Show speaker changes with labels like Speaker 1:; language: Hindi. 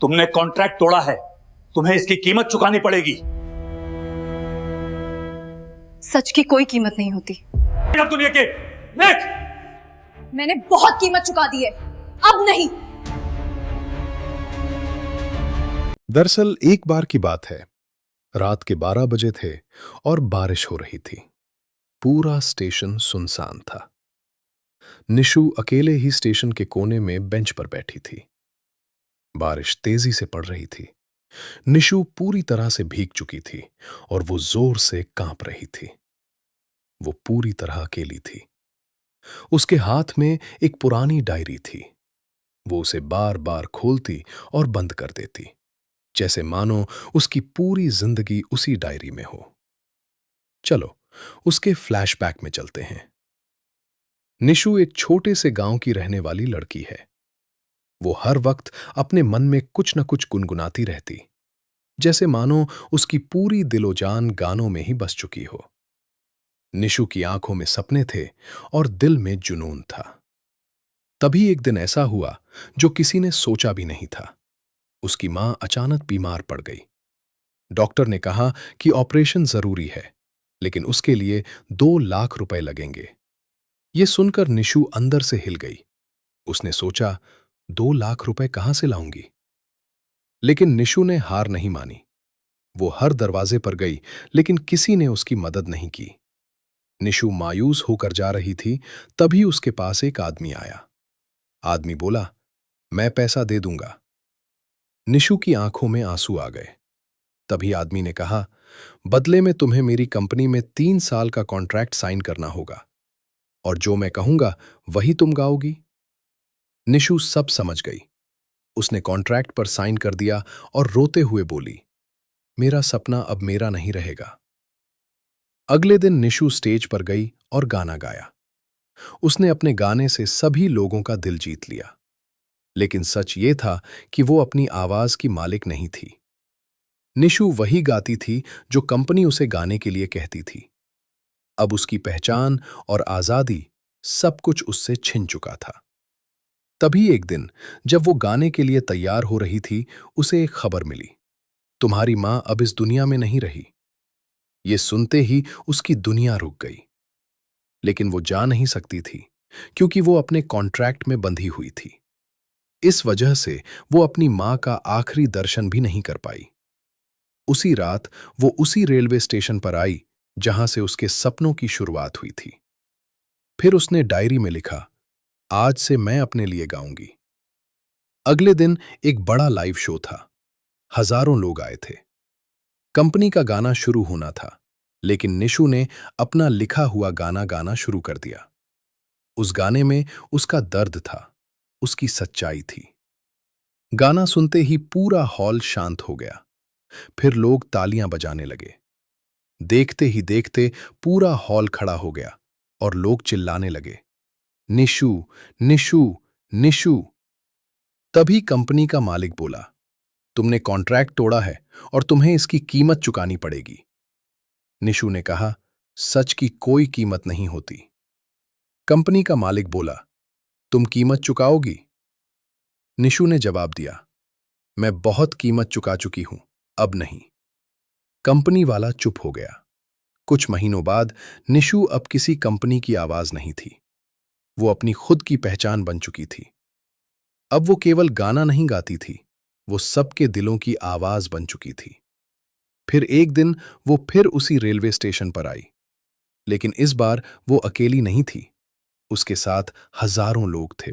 Speaker 1: तुमने कॉन्ट्रैक्ट तोड़ा है, तुम्हें इसकी कीमत चुकानी पड़ेगी।
Speaker 2: सच की कोई कीमत नहीं होती।
Speaker 1: दुनिया के देख,
Speaker 2: मैंने बहुत कीमत चुका दी है, अब नहीं।
Speaker 3: दरअसल एक बार की बात है, रात के 12 बजे थे और बारिश हो रही थी। पूरा स्टेशन सुनसान था। निशु अकेले ही स्टेशन के कोने में बेंच पर बैठी थी। बारिश तेजी से पड़ रही थी। निशु पूरी तरह से भीग चुकी थी और वो जोर से कांप रही थी। वो पूरी तरह अकेली थी। उसके हाथ में एक पुरानी डायरी थी। वो उसे बार बार खोलती और बंद कर देती, जैसे मानो उसकी पूरी जिंदगी उसी डायरी में हो। चलो उसके फ्लैशबैक में चलते हैं। निशु एक छोटे से गांव की रहने वाली लड़की है। वो हर वक्त अपने मन में कुछ न कुछ गुनगुनाती रहती, जैसे मानो उसकी पूरी दिलोजान गानों में ही बस चुकी हो। निशु की आंखों में सपने थे और दिल में जुनून था। तभी एक दिन ऐसा हुआ जो किसी ने सोचा भी नहीं था। उसकी मां अचानक बीमार पड़ गई। डॉक्टर ने कहा कि ऑपरेशन जरूरी है, लेकिन उसके लिए 2 लाख रुपए लगेंगे। ये सुनकर निशु अंदर से हिल गई। उसने सोचा, 2 लाख रुपए कहां से लाऊंगी? लेकिन निशु ने हार नहीं मानी। वो हर दरवाजे पर गई, लेकिन किसी ने उसकी मदद नहीं की। निशु मायूस होकर जा रही थी, तभी उसके पास एक आदमी आया। आदमी बोला, मैं पैसा दे दूंगा। निशु की आंखों में आंसू आ गए। तभी आदमी ने कहा, बदले में तुम्हें मेरी कंपनी में 3 साल का कॉन्ट्रैक्ट साइन करना होगा, और जो मैं कहूंगा वही तुम गाओगी। निशु सब समझ गई। उसने कॉन्ट्रैक्ट पर साइन कर दिया और रोते हुए बोली, मेरा सपना अब मेरा नहीं रहेगा। अगले दिन निशु स्टेज पर गई और गाना गाया। उसने अपने गाने से सभी लोगों का दिल जीत लिया। लेकिन सच ये था कि वो अपनी आवाज की मालिक नहीं थी। निशु वही गाती थी जो कंपनी उसे गाने के लिए कहती थी। अब उसकी पहचान और आजादी सब कुछ उससे छिन चुका था। तभी एक दिन जब वो गाने के लिए तैयार हो रही थी, उसे एक खबर मिली, तुम्हारी मां अब इस दुनिया में नहीं रही। ये सुनते ही उसकी दुनिया रुक गई। लेकिन वो जा नहीं सकती थी, क्योंकि वो अपने कॉन्ट्रैक्ट में बंधी हुई थी। इस वजह से वो अपनी मां का आखिरी दर्शन भी नहीं कर पाई। उसी रात वो उसी रेलवे स्टेशन पर आई जहां से उसके सपनों की शुरुआत हुई थी। फिर उसने डायरी में लिखा, आज से मैं अपने लिए गाऊंगी। अगले दिन एक बड़ा लाइव शो था। हजारों लोग आए थे। कंपनी का गाना शुरू होना था, लेकिन निशु ने अपना लिखा हुआ गाना गाना शुरू कर दिया। उस गाने में उसका दर्द था, उसकी सच्चाई थी। गाना सुनते ही पूरा हॉल शांत हो गया। फिर लोग तालियां बजाने लगे। देखते ही देखते पूरा हॉल खड़ा हो गया और लोग चिल्लाने लगे, निशु, निशु, निशु। तभी कंपनी का मालिक बोला, तुमने कॉन्ट्रैक्ट तोड़ा है और तुम्हें इसकी कीमत चुकानी पड़ेगी। निशु ने कहा, सच की कोई कीमत नहीं होती। कंपनी का मालिक बोला, तुम कीमत चुकाओगी? निशु ने जवाब दिया, मैं बहुत कीमत चुका चुकी हूं, अब नहीं। कंपनी वाला चुप हो गया। कुछ महीनों बाद निशु अब किसी कंपनी की आवाज नहीं थी। वो अपनी खुद की पहचान बन चुकी थी। अब वो केवल गाना नहीं गाती थी, वो सबके दिलों की आवाज बन चुकी थी। फिर एक दिन वो फिर उसी रेलवे स्टेशन पर आई, लेकिन इस बार वो अकेली नहीं थी। उसके साथ हजारों लोग थे।